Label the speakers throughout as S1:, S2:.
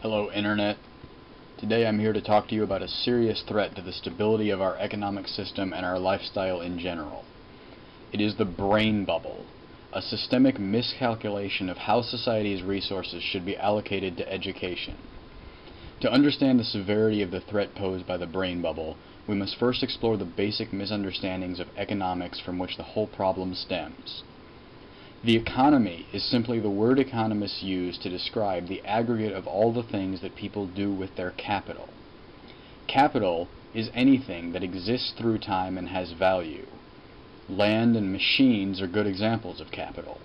S1: Hello, Internet. Today I'm here to talk to you about a serious threat to the stability of our economic system and our lifestyle in general. It is the brain bubble, a systemic miscalculation of how society's resources should be allocated to education. To understand the severity of the threat posed by the brain bubble, we must first explore the basic misunderstandings of economics from which the whole problem stems. The economy is simply the word economists use to describe the aggregate of all the things that people do with their capital. Capital is anything that exists through time and has value. Land and machines are good examples of capital.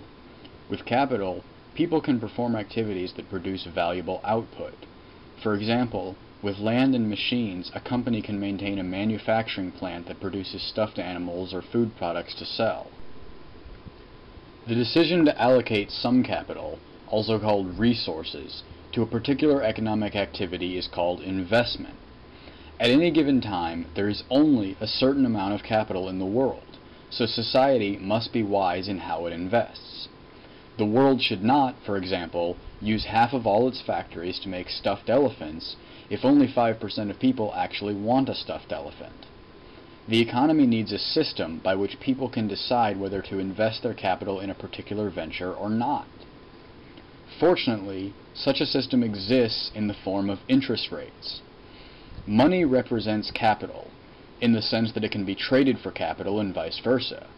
S1: With capital, people can perform activities that produce valuable output. For example, with land and machines, a company can maintain a manufacturing plant that produces stuffed animals or food products to sell. The decision to allocate some capital, also called resources, to a particular economic activity is called investment. At any given time, there is only a certain amount of capital in the world, so society must be wise in how it invests. The world should not, for example, use half of all its factories to make stuffed elephants if only 5% of people actually want a stuffed elephant. The economy needs a system by which people can decide whether to invest their capital in a particular venture or not. Fortunately, such a system exists in the form of interest rates. Money represents capital, in the sense that it can be traded for capital and vice versa.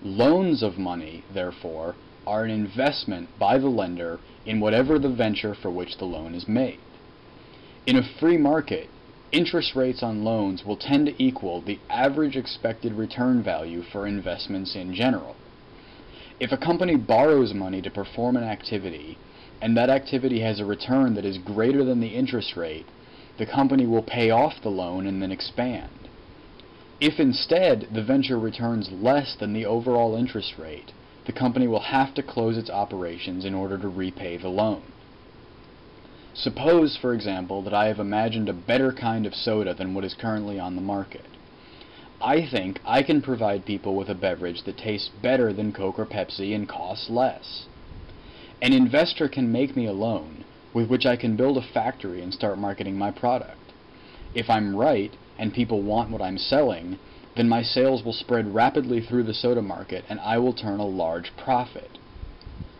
S1: Loans of money, therefore, are an investment by the lender in whatever the venture for which the loan is made. In a free market, interest rates on loans will tend to equal the average expected return value for investments in general. If a company borrows money to perform an activity, and that activity has a return that is greater than the interest rate, the company will pay off the loan and then expand. If instead the venture returns less than the overall interest rate, the company will have to close its operations in order to repay the loan. Suppose, for example, that I have imagined a better kind of soda than what is currently on the market. I think I can provide people with a beverage that tastes better than Coke or Pepsi and costs less. An investor can make me a loan with which I can build a factory and start marketing my product. If I'm right and people want what I'm selling, then my sales will spread rapidly through the soda market and I will turn a large profit.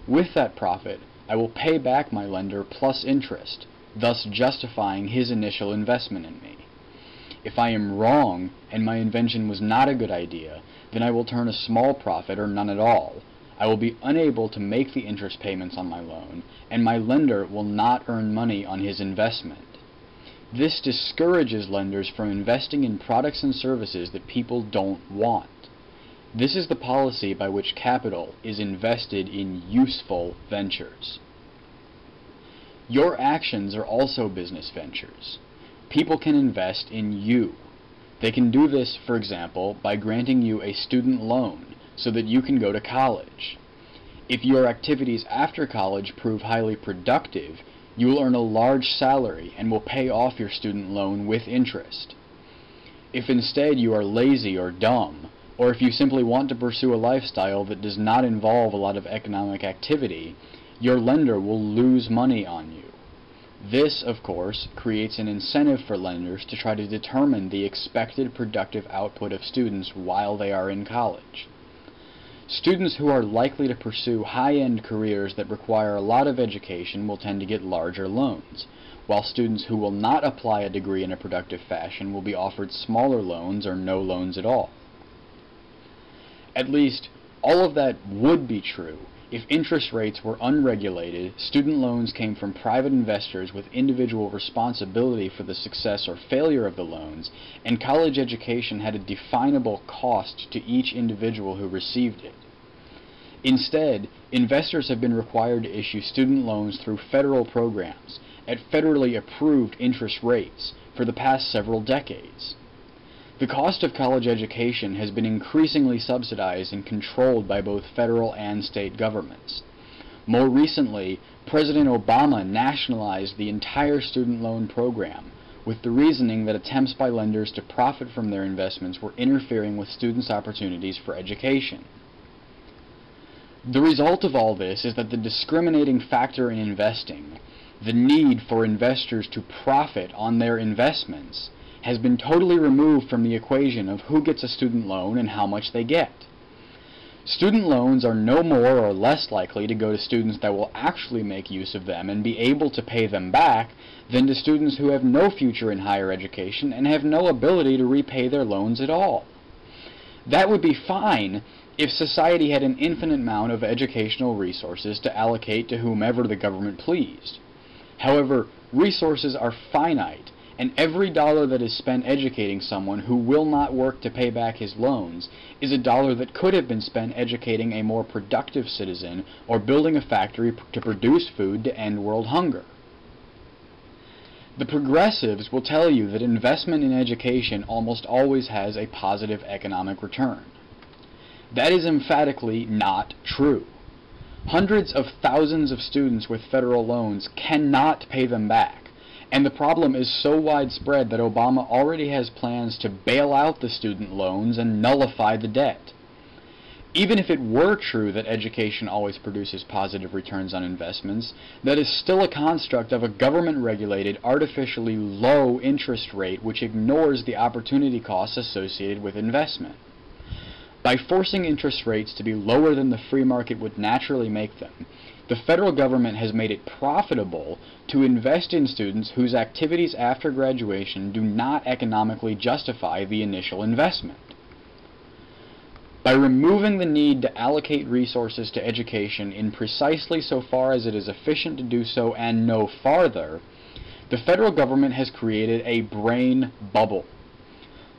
S1: With that profit, I will pay back my lender plus interest, thus justifying his initial investment in me. If I am wrong and my invention was not a good idea, then I will turn a small profit or none at all. I will be unable to make the interest payments on my loan, and my lender will not earn money on his investment. This discourages lenders from investing in products and services that people don't want. This is the policy by which capital is invested in useful ventures. Your actions are also business ventures. People can invest in you. They can do this, for example, by granting you a student loan so that you can go to college. If your activities after college prove highly productive, you will earn a large salary and will pay off your student loan with interest. If instead you are lazy or dumb, or if you simply want to pursue a lifestyle that does not involve a lot of economic activity, your lender will lose money on you. This, of course, creates an incentive for lenders to try to determine the expected productive output of students while they are in college. Students who are likely to pursue high-end careers that require a lot of education will tend to get larger loans, while students who will not apply a degree in a productive fashion will be offered smaller loans or no loans at all. At least, all of that would be true if interest rates were unregulated, student loans came from private investors with individual responsibility for the success or failure of the loans, and college education had a definable cost to each individual who received it. Instead, investors have been required to issue student loans through federal programs at federally approved interest rates for the past several decades. The cost of college education has been increasingly subsidized and controlled by both federal and state governments. More recently, President Obama nationalized the entire student loan program, with the reasoning that attempts by lenders to profit from their investments were interfering with students' opportunities for education. The result of all this is that the discriminating factor in investing, the need for investors to profit on their investments has been totally removed from the equation of who gets a student loan and how much they get. Student loans are no more or less likely to go to students that will actually make use of them and be able to pay them back than to students who have no future in higher education and have no ability to repay their loans at all. That would be fine if society had an infinite amount of educational resources to allocate to whomever the government pleased. However, resources are finite, and every dollar that is spent educating someone who will not work to pay back his loans is a dollar that could have been spent educating a more productive citizen or building a factory to produce food to end world hunger. The progressives will tell you that investment in education almost always has a positive economic return. That is emphatically not true. Hundreds of thousands of students with federal loans cannot pay them back. And the problem is so widespread that Obama already has plans to bail out the student loans and nullify the debt. Even if it were true that education always produces positive returns on investments, that is still a construct of a government-regulated, artificially low interest rate which ignores the opportunity costs associated with investment. By forcing interest rates to be lower than the free market would naturally make them, the federal government has made it profitable to invest in students whose activities after graduation do not economically justify the initial investment. By removing the need to allocate resources to education in precisely so far as it is efficient to do so and no farther, the federal government has created a brain bubble.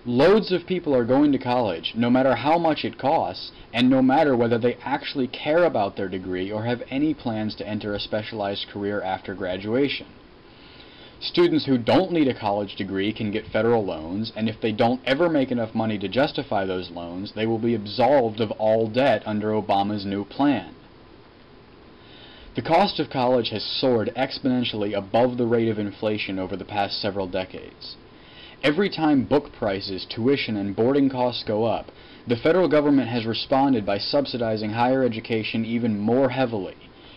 S1: Loads of people are going to college, no matter how much it costs, and no matter whether they actually care about their degree or have any plans to enter a specialized career after graduation. Students who don't need a college degree can get federal loans, and if they don't ever make enough money to justify those loans, they will be absolved of all debt under Obama's new plan. The cost of college has soared exponentially above the rate of inflation over the past several decades. Every time book prices, tuition, and boarding costs go up, the federal government has responded by subsidizing higher education even more heavily,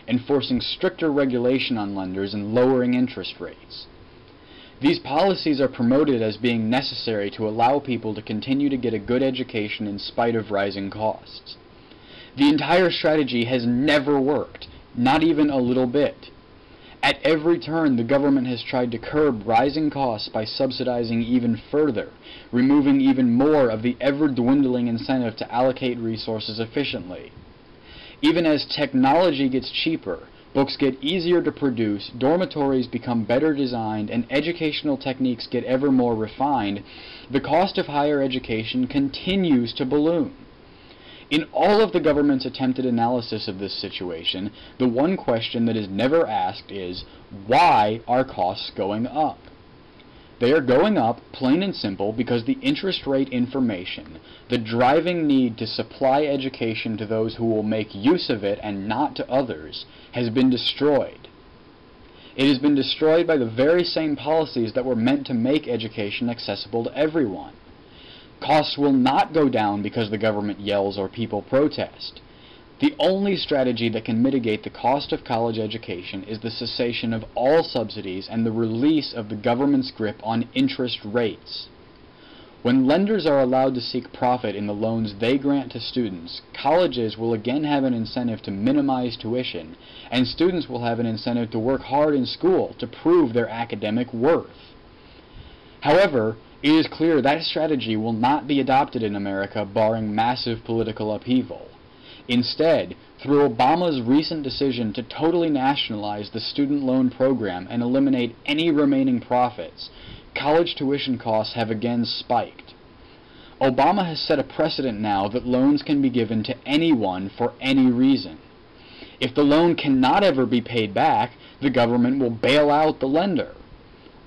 S1: enforcing stricter regulation on lenders and lowering interest rates. These policies are promoted as being necessary to allow people to continue to get a good education in spite of rising costs. The entire strategy has never worked, not even a little bit. At every turn, the government has tried to curb rising costs by subsidizing even further, removing even more of the ever-dwindling incentive to allocate resources efficiently. Even as technology gets cheaper, books get easier to produce, dormitories become better designed, and educational techniques get ever more refined, the cost of higher education continues to balloon. In all of the government's attempted analysis of this situation, the one question that is never asked is, why are costs going up? They are going up, plain and simple, because the interest rate information, the driving need to supply education to those who will make use of it and not to others, has been destroyed. It has been destroyed by the very same policies that were meant to make education accessible to everyone. Costs will not go down because the government yells or people protest. The only strategy that can mitigate the cost of college education is the cessation of all subsidies and the release of the government's grip on interest rates. When lenders are allowed to seek profit in the loans they grant to students, colleges will again have an incentive to minimize tuition, and students will have an incentive to work hard in school to prove their academic worth. However, it is clear that strategy will not be adopted in America barring massive political upheaval. Instead, through Obama's recent decision to totally nationalize the student loan program and eliminate any remaining profits, college tuition costs have again spiked. Obama has set a precedent now that loans can be given to anyone for any reason. If the loan cannot ever be paid back, the government will bail out the lender.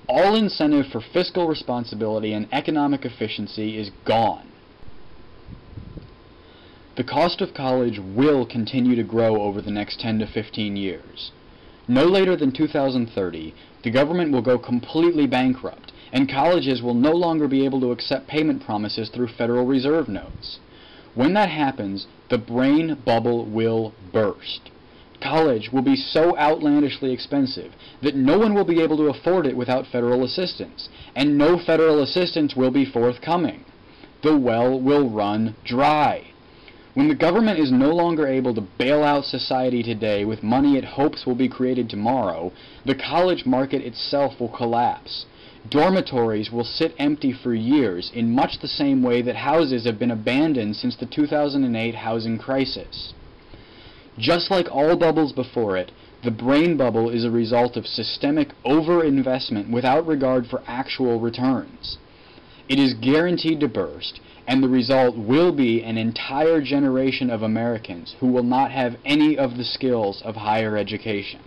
S1: All incentive for fiscal responsibility and economic efficiency is gone. The cost of college will continue to grow over the next 10 to 15 years. No later than 2030, the government will go completely bankrupt, and colleges will no longer be able to accept payment promises through Federal Reserve notes. When that happens, the brain bubble will burst. College will be so outlandishly expensive that no one will be able to afford it without federal assistance, and no federal assistance will be forthcoming. The well will run dry. When the government is no longer able to bail out society today with money it hopes will be created tomorrow, the college market itself will collapse. Dormitories will sit empty for years in much the same way that houses have been abandoned since the 2008 housing crisis. Just like all bubbles before it, the brain bubble is a result of systemic overinvestment without regard for actual returns. It is guaranteed to burst, and the result will be an entire generation of Americans who will not have any of the skills of higher education.